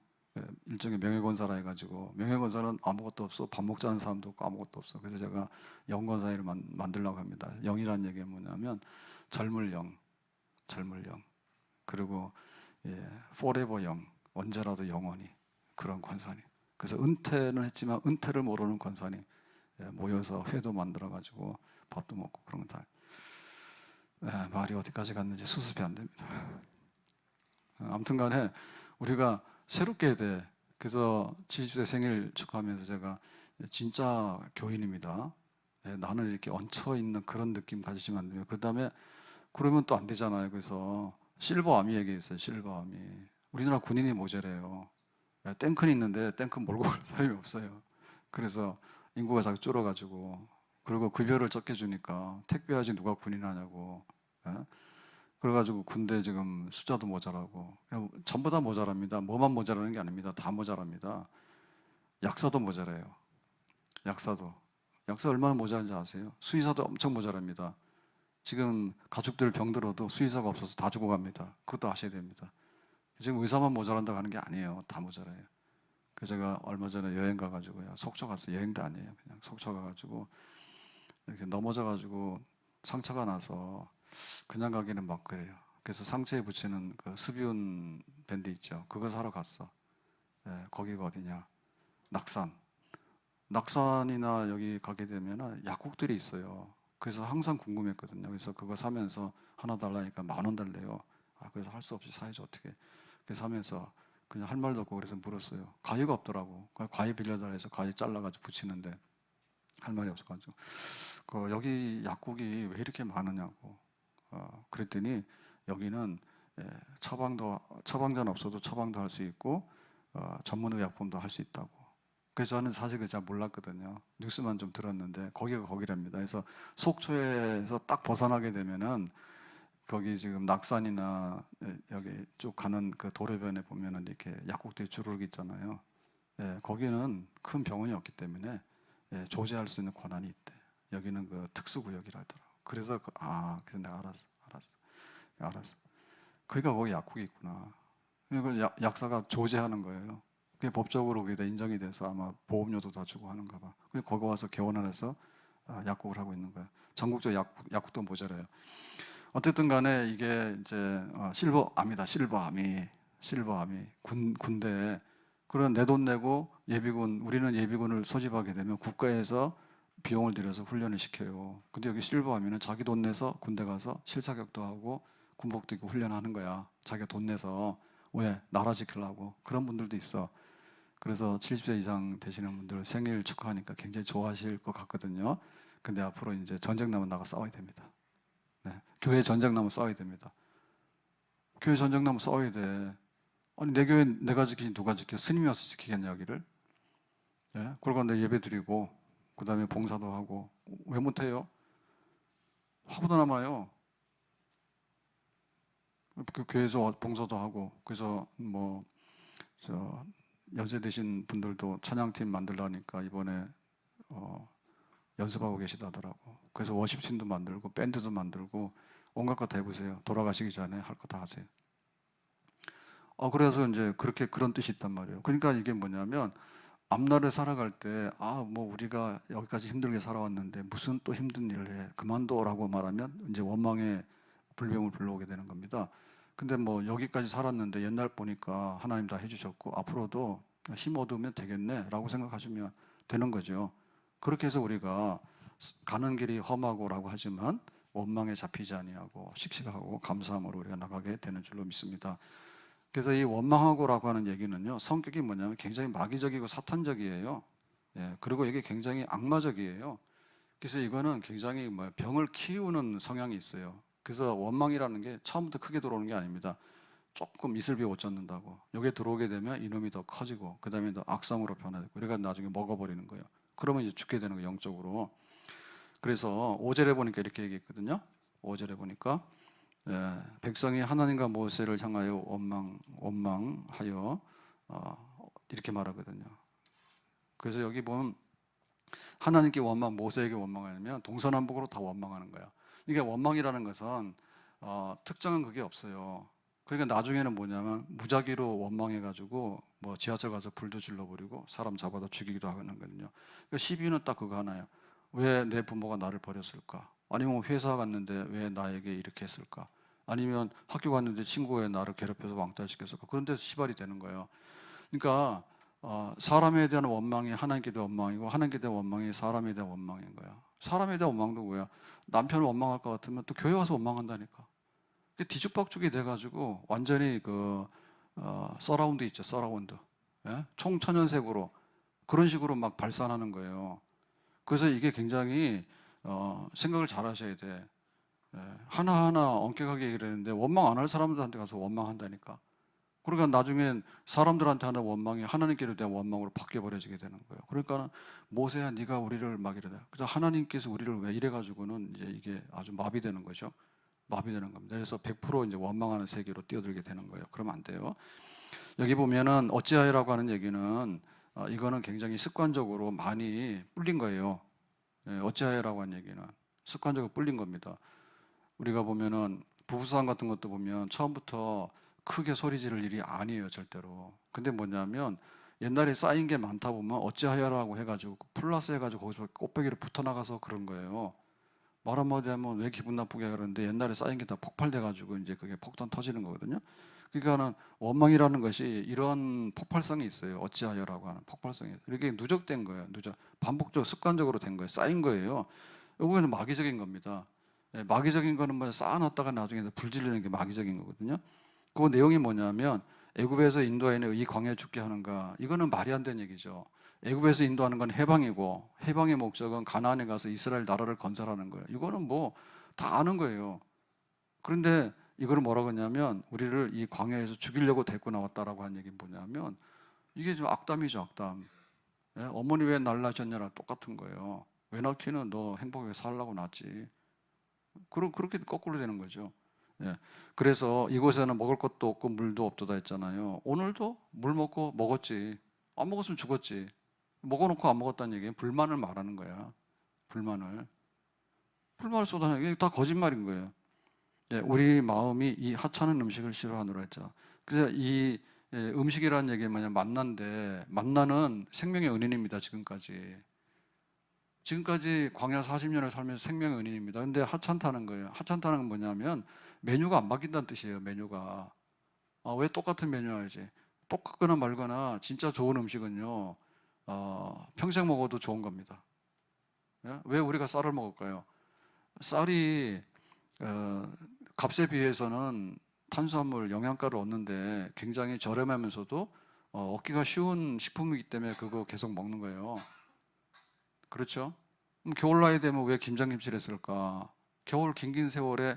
일종의 명예권사라 해가지고 명예권사는 아무것도 없어. 밥 먹자는 사람도 없고 아무것도 없어. 그래서 제가 영권사회를 만들려고 합니다. 영이라는 얘기는 뭐냐면 젊을 영. 그리고 forever young, 언제라도 영원히 그런 권사님. 그래서 은퇴는 했지만 은퇴를 모르는 권사님 모여서 회도 만들어가지고 밥도 먹고 그런 거 다. 말이 어디까지 갔는지 수습이 안 됩니다. 아무튼간에 우리가 새롭게 해야 돼. 그래서 70세 생일 축하하면서 제가 진짜 교인입니다. 나는 이렇게 얹혀 있는 그런 느낌 가지시면 안 돼요. 그 다음에 그러면 또 안 되잖아요. 그래서 실버아미 얘기했어요. 실버아미. 우리나라 군인이 모자래요. 탱크는 있는데 탱크 몰고 갈 사람이 없어요. 그래서 인구가 자꾸 줄어가지고, 그리고 급여를 적게 주니까 택배하지 누가 군인 하냐고. 그래가지고 군대 지금 숫자도 모자라고. 전부 다 모자랍니다. 뭐만 모자라는 게 아닙니다. 다 모자랍니다. 약사도 모자라요. 약사 얼마나 모자란지 아세요? 수의사도 엄청 모자랍니다. 지금 가족들 병들어도 수의사가 없어서 다 죽어갑니다. 그것도 아셔야 됩니다. 지금 의사만 모자란다고 하는 게 아니에요. 다 모자라요. 그래서 제가 얼마 전에 여행 가가지고요. 속초 갔어요. 여행도 아니에요. 그냥 속초 가가지고 이렇게 넘어져가지고 상처가 나서 그냥 가기는 막 그래요. 그래서 상처에 붙이는 그 스비운 밴드 있죠. 그거 사러 갔어. 거기가 어디냐? 낙산이나 여기 가게 되면 약국들이 있어요. 그래서 항상 궁금했거든요. 그래서 그거 사면서 하나 달라니까 10,000원 달래요. 그래서 할 수 없이 사야지 어떻게. 그래서 하면서 그냥 할 말도 없고 그래서 물었어요. 가위가 없더라고. 가위 빌려달라 해서 가위 잘라가지고 붙이는데 할 말이 없어가지고 여기 약국이 왜 이렇게 많으냐고. 그랬더니 여기는 처방전 없어도 처방도 할 수 있고 전문의약품도 할 수 있다고. 그래서 저는 사실 그걸 잘 몰랐거든요. 뉴스만 좀 들었는데 거기가 거기랍니다. 그래서 속초에서 딱 벗어나게 되면은 거기 지금 낙산이나 여기 쭉 가는 그 도로변에 보면은 이렇게 약국들이 주르륵 있잖아요. 거기는 큰 병원이 없기 때문에 조제할 수 있는 권한이 있대. 여기는 그 특수구역이라더라고. 그래서 그래서 내가 알았어. 그러니까 거기 약국이 있구나. 그러니까 약사가 조제하는 거예요. 그게 법적으로 그게 다 인정이 돼서 아마 보험료도 다 주고 하는가 봐. 그래서 거기 와서 개원을 해서 약국을 하고 있는 거야. 전국적 약국도 모자라요. 어쨌든 간에 이게 이제 실버아미다. 실버아미 군대에 그런 내 돈 내고 우리는 예비군을 소집하게 되면 국가에서 비용을 들여서 훈련을 시켜요. 근데 여기 실버아미는 자기 돈 내서 군대 가서 실사격도 하고 군복도 입고 훈련하는 거야. 자기가 돈 내서. 왜? 나라 지키려고. 그런 분들도 있어. 그래서 70세 이상 되시는 분들 생일 축하하니까 굉장히 좋아하실 것 같거든요. 근데 앞으로 이제 전쟁 나면 나가 싸워야 됩니다. 교회 전쟁 나면 싸워야 됩니다. 교회 전쟁 나면 싸워야 돼. 아니 내 교회 내가 지키지 누가 지켜? 스님이 와서 지키겠냐 여기를? 그러고 내 예배 드리고 그 다음에 봉사도 하고. 왜 못해요? 화보도 남아요. 그 교회에서 봉사도 하고. 그래서 연세 드신 분들도 찬양팀 만들라니까 이번에 연습하고 계시다더라고. 그래서 워십팀도 만들고 밴드도 만들고 온갖 거 다 해보세요. 돌아가시기 전에 할 거 다 하세요. 그래서 이제 그런 뜻이 있단 말이에요. 그러니까 이게 뭐냐면 앞날을 살아갈 때 우리가 여기까지 힘들게 살아왔는데 무슨 또 힘든 일을 해 그만둬라고 말하면 이제 원망의 불병을 불러오게 되는 겁니다. 근데 여기까지 살았는데 옛날 보니까 하나님 다 해주셨고 앞으로도 힘 얻으면 되겠네라고 생각하시면 되는 거죠. 그렇게 해서 우리가 가는 길이 험하고라고 하지만 원망에 잡히지 아니하고 씩씩하고 감사함으로 우리가 나가게 되는 줄로 믿습니다. 그래서 이 원망하고라고 하는 얘기는요, 성격이 뭐냐면 굉장히 마귀적이고 사탄적이에요. 그리고 이게 굉장히 악마적이에요. 그래서 이거는 굉장히 병을 키우는 성향이 있어요. 그래서 원망이라는 게 처음부터 크게 들어오는 게 아닙니다. 조금 이슬비 못 젖는다고. 여기에 들어오게 되면 이놈이 더 커지고 그 다음에 더 악성으로 변화되고 그래가 나중에 먹어버리는 거예요. 그러면 이제 죽게 되는 거예요, 영적으로. 그래서 5절에 보니까 이렇게 얘기했거든요. 5절에 보니까 백성이 하나님과 모세를 향하여 원망하여 이렇게 말하거든요. 그래서 여기 보면 하나님께 원망, 모세에게 원망하면 동서남북으로 다 원망하는 거야. 이게 원망이라는 것은 특정한 그게 없어요. 그러니까 나중에는 뭐냐면 무작위로 원망해가지고 지하철 가서 불도 질러버리고 사람 잡아다 죽이기도 하는 거거든요. 그러니까 시비는 딱 그거 하나예요. 왜 내 부모가 나를 버렸을까? 아니면 회사 갔는데 왜 나에게 이렇게 했을까? 아니면 학교 갔는데 친구가 나를 괴롭혀서 왕따시켰을까? 그런 데서 시발이 되는 거예요. 그러니까 사람에 대한 원망이 하나님께 대한 원망이고 하나님께 대한 원망이 사람에 대한 원망인 거야. 사람에 대한 원망도 뭐야? 남편을 원망할 것 같으면 또 교회 와서 원망한다니까. 뒤죽박죽이 돼가지고 완전히 서라운드 있죠, 서라운드. 예? 총천연색으로 그런 식으로 막 발산하는 거예요. 그래서 이게 굉장히 생각을 잘 하셔야 돼. 예, 하나하나 엄격하게 얘기를 했는데 원망 안 할 사람들한테 가서 원망한다니까. 그러니까 나중엔 사람들한테 하는 원망이 하나님께로 대한 원망으로 바뀌어버려지게 되는 거예요. 그러니까 모세야 네가 우리를 막 이러다. 그래서 하나님께서 우리를 왜 이래가지고는 이제 이게 아주 마비되는 거죠. 마비되는 겁니다. 그래서 100% 이제 원망하는 세계로 뛰어들게 되는 거예요. 그러면 안 돼요. 여기 보면은 어찌하여라고 하는 얘기는 이거는 굉장히 습관적으로 많이 뿔린 거예요. 예, 어찌하여라고 하는 얘기는 습관적으로 뿔린 겁니다. 우리가 보면은 부부싸움 같은 것도 보면 처음부터 크게 소리 지를 일이 아니에요, 절대로. 근데 뭐냐면 옛날에 쌓인 게 많다 보면 어찌하여라고 해가지고 플러스 해가지고 거기서 꽃배기를 붙어 나가서 그런 거예요. 말 한마디 하면 왜 기분 나쁘게 그러는데 옛날에 쌓인 게 다 폭발돼가지고 이제 그게 폭탄 터지는 거거든요. 그러니까는 원망이라는 것이 이런 폭발성이 있어요. 어찌하여라고 하는 폭발성이. 이렇게 누적된 거예요. 반복적 습관적으로 된 거예요. 쌓인 거예요. 이거는 마귀적인 겁니다. 예, 마귀적인 거는 뭐 쌓아놨다가 나중에 불질르는 게 마귀적인 거거든요. 그 내용이 뭐냐면 애굽에서 인도하여 이 광야에 죽게 하는가? 이거는 말이 안 되는 얘기죠. 애굽에서 인도하는 건 해방이고 해방의 목적은 가나안에 가서 이스라엘 나라를 건설하는 거예요. 이거는 뭐 다 아는 거예요. 그런데 이걸 뭐라고 하냐면 우리를 이 광야에서 죽이려고 데리고 나왔다라고 하는 얘기는 뭐냐면 이게 좀 악담이죠, 악담. 예? 어머니 왜 날 낳으셨냐랑 똑같은 거예요. 왜 낳기는 너 행복하게 살라고 낳았지. 그렇게 거꾸로 되는 거죠. 예. 그래서 이곳에는 먹을 것도 없고 물도 없도다 했잖아요. 오늘도 물 먹고 먹었지. 안 먹었으면 죽었지. 먹어놓고 안 먹었다는 얘기는 불만을 말하는 거야. 불만을 쏟아내는 게 다 거짓말인 거예요. 예, 우리 마음이 이 하찮은 음식을 싫어하노라 했죠. 그래서 이 음식이라는 얘기는 뭐냐, 만나인데 만나는 생명의 은인입니다. 지금까지 광야 40년을 살면서 생명의 은인입니다. 근데 하찮다는 거예요. 하찮다는 건 뭐냐면 메뉴가 안 바뀐다는 뜻이에요. 메뉴가. 왜 똑같은 메뉴 해야지? 똑같거나 말거나 진짜 좋은 음식은요, 평생 먹어도 좋은 겁니다. 예? 왜 우리가 쌀을 먹을까요? 쌀이 값에 비해서는 탄수화물, 영양가를 얻는데 굉장히 저렴하면서도 얻기가 쉬운 식품이기 때문에 그거 계속 먹는 거예요. 그렇죠? 그럼 겨울 나이 되면 왜 김장김치를 했을까? 겨울 긴긴 세월에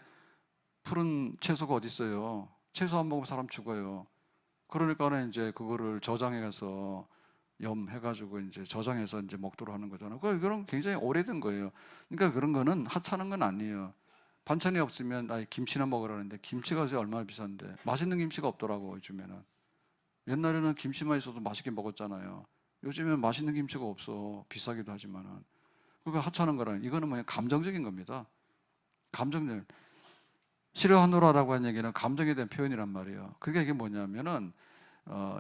푸른 채소가 어디 있어요? 채소 안 먹으면 사람 죽어요. 그러니까는 이제 그거를 저장해서 염해가지고 이제 저장해서 이제 먹도록 하는 거잖아요. 그런 굉장히 오래된 거예요. 그러니까 그런 거는 하찮은 건 아니에요. 반찬이 없으면 김치나 먹으라는데 김치가 요새 얼마나 비싼데 맛있는 김치가 없더라고 요즘에는. 옛날에는 김치만 있어도 맛있게 먹었잖아요. 요즘에는 맛있는 김치가 없어. 비싸기도 하지만은. 그러니까 하찮은 거라는 이거는 뭐냐, 감정적인 겁니다. 감정적. 싫어하노라라고 하는 얘기는 감정에 대한 표현이란 말이에요. 그게 이게 뭐냐면은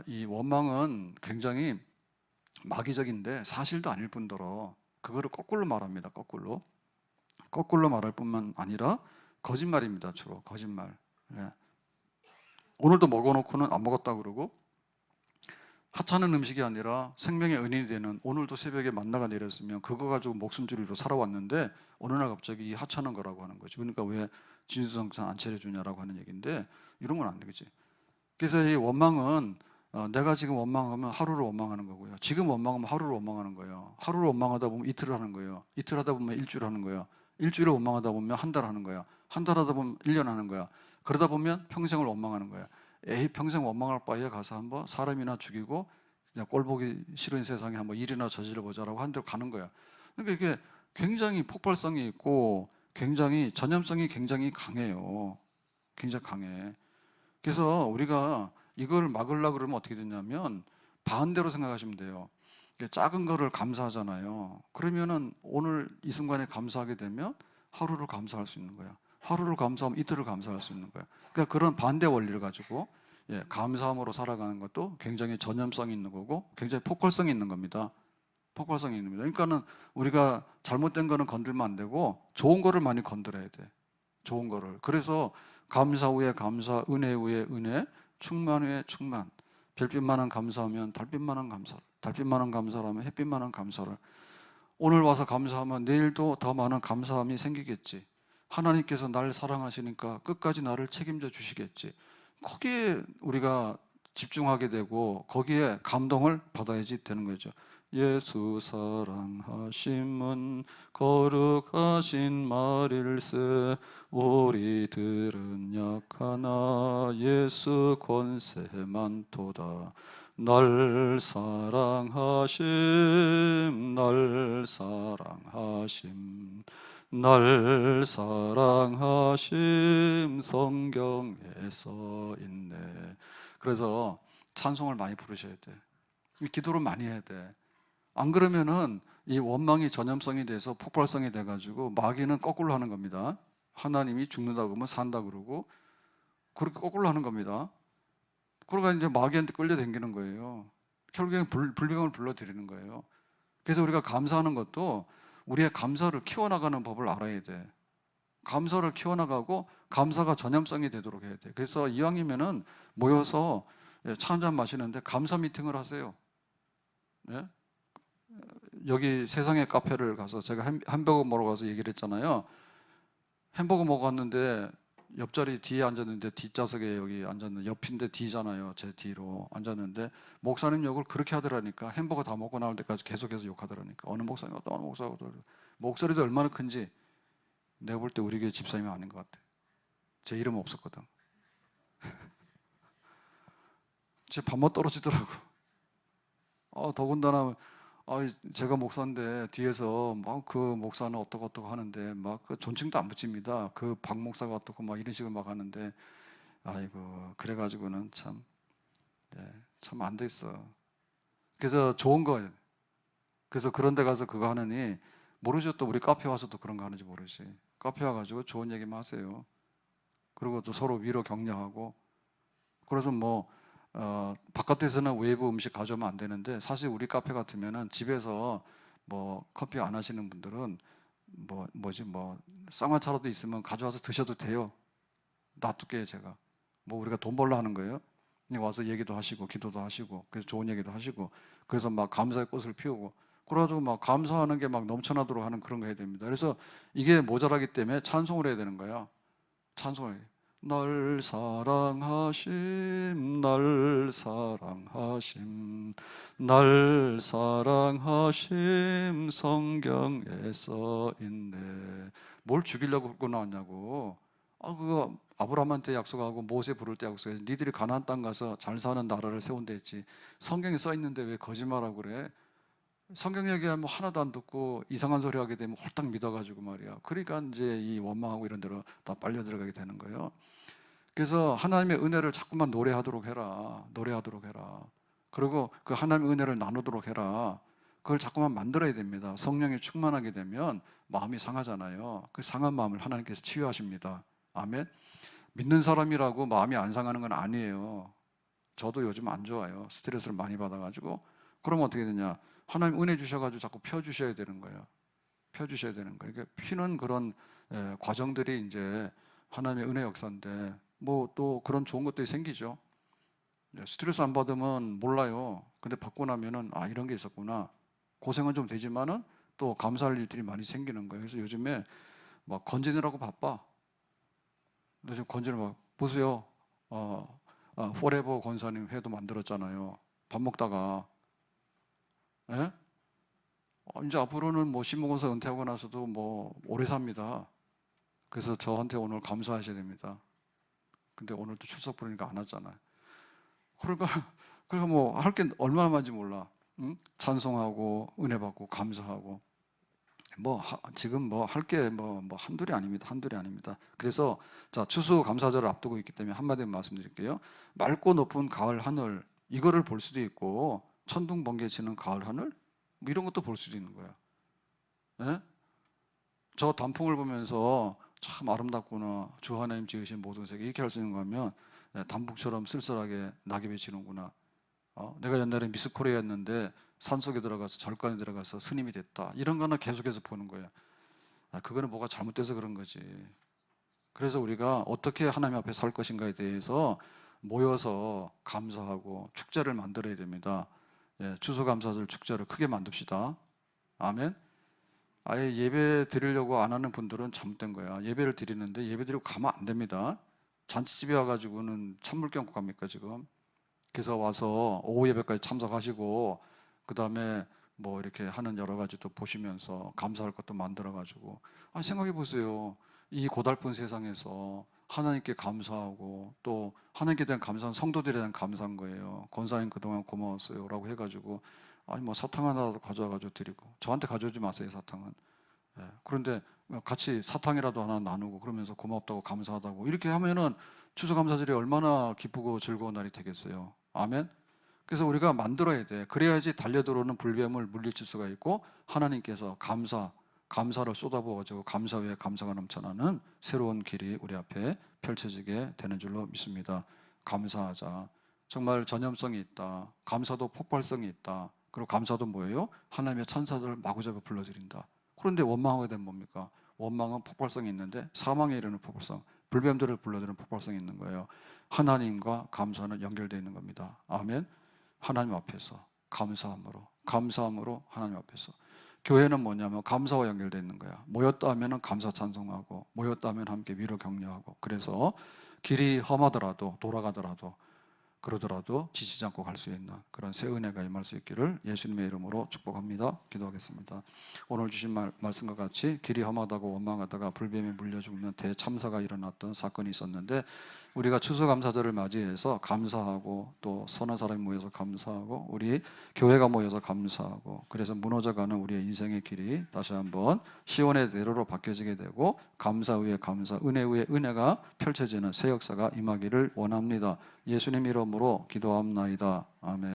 이 원망은 굉장히 마귀적인데 사실도 아닐 뿐더러 그거를 거꾸로 말합니다. 거꾸로 말할 뿐만 아니라 거짓말입니다. 주로 거짓말. 예. 오늘도 먹어놓고는 안 먹었다 그러고 하찮은 음식이 아니라 생명의 은인이 되는 오늘도 새벽에 만나가 내렸으면 그거 가지고 목숨줄이로 살아왔는데 어느 날 갑자기 이 하찮은 거라고 하는 거죠. 그러니까 왜 진수성찬 안 차려주냐라고 하는 얘기인데 이런 건 안 되겠지. 그래서 이 원망은 내가 지금 원망하면 하루를 원망하는 거고요. 지금 원망하면 하루를 원망하는 거예요. 하루를 원망하다 보면 이틀을 하는 거예요. 이틀 하다 보면 일주일 하는 거예요. 일주일을 원망하다 보면 한 달 하는 거야. 한 달 하다 보면 1년 하는 거야. 그러다 보면 평생을 원망하는 거야. 에이, 평생 원망할 바에 가서 한번 사람이나 죽이고 그냥 꼴 보기 싫은 세상에 한번 일이나 저질러 보자라고 한 대로 가는 거야. 그러니까 이게 굉장히 폭발성이 있고 굉장히 전염성이 굉장히 강해요. 굉장히 강해. 그래서 우리가 이걸 막으려고 그러면 어떻게 되냐면 반대로 생각하시면 돼요. 작은 거를 감사하잖아요. 그러면은 오늘 이 순간에 감사하게 되면 하루를 감사할 수 있는 거야. 하루를 감사하면 이틀을 감사할 수 있는 거야. 그러니까 그런 반대 원리를 가지고 감사함으로 살아가는 것도 굉장히 전염성이 있는 거고 굉장히 폭발성이 있는 겁니다. 폭발성이 있는 겁니다. 그러니까는 우리가 잘못된 거는 건들면 안 되고 좋은 거를 많이 건드려야 돼. 좋은 거를. 그래서 감사 후에 감사, 은혜 후에 은혜, 충만 후에 충만. 별빛만한 감사하면 달빛만한 감사, 달빛만한 감사라면 햇빛만한 감사를. 오늘 와서 감사하면 내일도 더 많은 감사함이 생기겠지. 하나님께서 나를 사랑하시니까 끝까지 나를 책임져 주시겠지. 거기에 우리가 집중하게 되고 거기에 감동을 받아야지 되는 거죠. 예수 사랑하심은 거룩하신 말일세. 우리들은 약하나 예수 권세 많도다. 날 사랑하심, 날 사랑하심, 날 사랑하심, 성경에 써 있네. 그래서 찬송을 많이 부르셔야 돼. 기도를 많이 해야 돼. 안 그러면은 이 원망이 전염성이 돼서 폭발성이 돼가지고 마귀는 거꾸로 하는 겁니다. 하나님이 죽는다 그러면 산다 그러고 그렇게 거꾸로 하는 겁니다. 그러니까 이제 마귀한테 끌려다니는 거예요. 결국엔 불병을 불러들이는 거예요. 그래서 우리가 감사하는 것도 우리의 감사를 키워나가는 법을 알아야 돼. 감사를 키워나가고 감사가 전염성이 되도록 해야 돼. 그래서 이왕이면은 모여서 차 한잔 마시는데 감사 미팅을 하세요. 네? 여기 세상의 카페를 가서 제가 햄버거 먹으러 가서 얘기를 했잖아요. 햄버거 먹었는데 옆자리 뒤에 앉았는데 뒷좌석에 여기 앉았는데 옆인데 뒤잖아요. 제 뒤로 앉았는데 목사님 욕을 그렇게 하더라니까. 햄버거 다 먹고 나올 때까지 계속해서 욕하더라니까. 어느 목사님 어떤 목사가 목소리도 얼마나 큰지. 내가 볼 때 우리 교회 집사님이 아닌 것 같아. 제 이름 없었거든. 제 밥맛 떨어지더라고. 더군다나 제가 목사인데 뒤에서 막 그 목사는 어떻고 하는데 막 그 존칭도 안 붙입니다. 그 박 목사가 어떻고 막 이런 식으로 막 하는데 아이고 그래가지고는 참 안 됐어. 그래서 좋은 거예요. 그래서 그런 데 가서 그거 하느니 모르죠. 또 우리 카페 와서도 그런 거 하는지 모르지. 카페 와가지고 좋은 얘기만 하세요. 그리고 또 서로 위로 격려하고. 그래서 바깥에서는 외부 음식 가져오면 안 되는데 사실 우리 카페 같으면은 집에서 커피 안 하시는 분들은 쌍화차라도 있으면 가져와서 드셔도 돼요. 놔둘게요 제가. 우리가 돈 벌러 하는 거예요. 와서 얘기도 하시고 기도도 하시고 그래서 좋은 얘기도 하시고 그래서 막 감사의 꽃을 피우고 그래가지고 막 감사하는 게 막 넘쳐나도록 하는 그런 거 해야 됩니다. 그래서 이게 모자라기 때문에 찬송을 해야 되는 거예요. 찬송을. 날 사랑하심, 날 사랑하심, 날 사랑하심, 성경에 써 있네. 뭘 죽이려고 갖고 나왔냐고. 그거 아브라함한테 약속하고 모세 부를 때 약속해. 니들이 가나안 땅 가서 잘 사는 나라를 세운다 했지. 성경에 써 있는데 왜 거짓말하고 그래? 성경 얘기하면 하나도 안 듣고 이상한 소리 하게 되면 홀딱 믿어가지고 말이야. 그러니까 이제 이 원망하고 이런 데로 다 빨려 들어가게 되는 거예요. 그래서 하나님의 은혜를 자꾸만 노래하도록 해라. 노래하도록 해라. 그리고 그 하나님의 은혜를 나누도록 해라. 그걸 자꾸만 만들어야 됩니다. 성령이 충만하게 되면 마음이 상하잖아요. 그 상한 마음을 하나님께서 치유하십니다. 아멘. 믿는 사람이라고 마음이 안 상하는 건 아니에요. 저도 요즘 안 좋아요. 스트레스를 많이 받아가지고. 그러면 어떻게 되냐? 하나님 은혜 주셔가지고 자꾸 펴주셔야 되는 거예요. 펴주셔야 되는 거예요. 그러니까 피는 그런 과정들이 이제 하나님의 은혜 역사인데 또 그런 좋은 것들이 생기죠. 스트레스 안 받으면 몰라요. 근데 받고 나면은 이런 게 있었구나. 고생은 좀 되지만은 또 감사할 일들이 많이 생기는 거예요. 그래서 요즘에 막 건지느라고 바빠. 요즘 건지는 막 보세요. 포레버 권사님 회도 만들었잖아요. 밥 먹다가 예? 이제 앞으로는 신무권사 은퇴하고 나서도 오래 삽니다. 그래서 저한테 오늘 감사하셔야 됩니다. 근데 오늘 또 출석 부르니까 안 왔잖아요. 그러니까 할 게 얼마나 많은지 몰라. 응? 찬송하고 은혜 받고 감사하고 지금 할 게 한둘이 아닙니다. 한둘이 아닙니다. 그래서 자 추수 감사절을 앞두고 있기 때문에 한마디만 말씀드릴게요. 맑고 높은 가을 하늘 이거를 볼 수도 있고 천둥 번개 치는 가을 하늘 이런 것도 볼 수도 있는 거예요. 예? 저 단풍을 보면서 참 아름답구나. 주 하나님 지으신 모든 세계 이렇게 할 수 있는 거면 단풍처럼 쓸쓸하게 낙엽이 지는구나. 내가 옛날에 미스 코리아였는데 산속에 들어가서 절간에 들어가서 스님이 됐다. 이런 거는 계속해서 보는 거예요. 그거는 뭐가 잘못돼서 그런 거지. 그래서 우리가 어떻게 하나님 앞에 설 것인가에 대해서 모여서 감사하고 축제를 만들어야 됩니다. 예, 추수감사절 축제를 크게 만듭시다. 아멘. 아예 예배 드리려고 안 하는 분들은 잘못된 거야. 예배를 드리는데 예배 드리고 가면 안 됩니다. 잔치집에 와가지고는 찬물 껴안고 갑니까 지금? 그래서 와서 오후 예배까지 참석하시고 그 다음에 뭐 이렇게 하는 여러 가지 또 보시면서 감사할 것도 만들어가지고 생각해 보세요. 이 고달픈 세상에서 하나님께 감사하고 또 하나님께 대한 감사는 성도들에 대한 감사한 거예요. 권사님 그동안 고마웠어요라고 해가지고 뭐 사탕 하나라도 가져와가지고 드리고 저한테 가져오지 마세요 사탕은. 예, 그런데 같이 사탕이라도 하나 나누고 그러면서 고맙다고 감사하다고 이렇게 하면은 추수감사절이 얼마나 기쁘고 즐거운 날이 되겠어요. 아멘. 그래서 우리가 만들어야 돼. 그래야지 달려들어오는 불뱀을 물리칠 수가 있고 하나님께서 감사를 쏟아부어가지고 감사 위에 감사가 넘쳐나는 새로운 길이 우리 앞에 펼쳐지게 되는 줄로 믿습니다. 감사하자. 정말 전염성이 있다. 감사도 폭발성이 있다. 그리고 감사도 뭐예요? 하나님의 천사들을 마구잡이 불러들인다. 그런데 원망하게 되면 뭡니까? 원망은 폭발성이 있는데 사망에 이르는 폭발성, 불뱀들을 불러들이는 폭발성이 있는 거예요. 하나님과 감사는 연결되어 있는 겁니다. 아멘. 하나님 앞에서 감사함으로 하나님 앞에서. 교회는 뭐냐면 감사와 연결되어 있는 거야. 모였다 하면은 감사 찬송하고 모였다 하면 함께 위로 격려하고. 그래서 길이 험하더라도 돌아가더라도 그러더라도 지치지 않고 갈 수 있는 그런 새 은혜가 임할 수 있기를 예수님의 이름으로 축복합니다. 기도하겠습니다. 오늘 주신 말씀과 같이 길이 험하다고 원망하다가 불뱀에 물려 죽는 대참사가 일어났던 사건이 있었는데 우리가 추수감사절을 맞이해서 감사하고 또 서너 사람이 모여서 감사하고 우리 교회가 모여서 감사하고 그래서 무너져가는 우리의 인생의 길이 다시 한번 시온의 대로로 바뀌어지게 되고 감사 위에 감사, 은혜 위에 은혜가 펼쳐지는 새 역사가 임하기를 원합니다. 예수님 이름으로 기도합나이다. 아멘.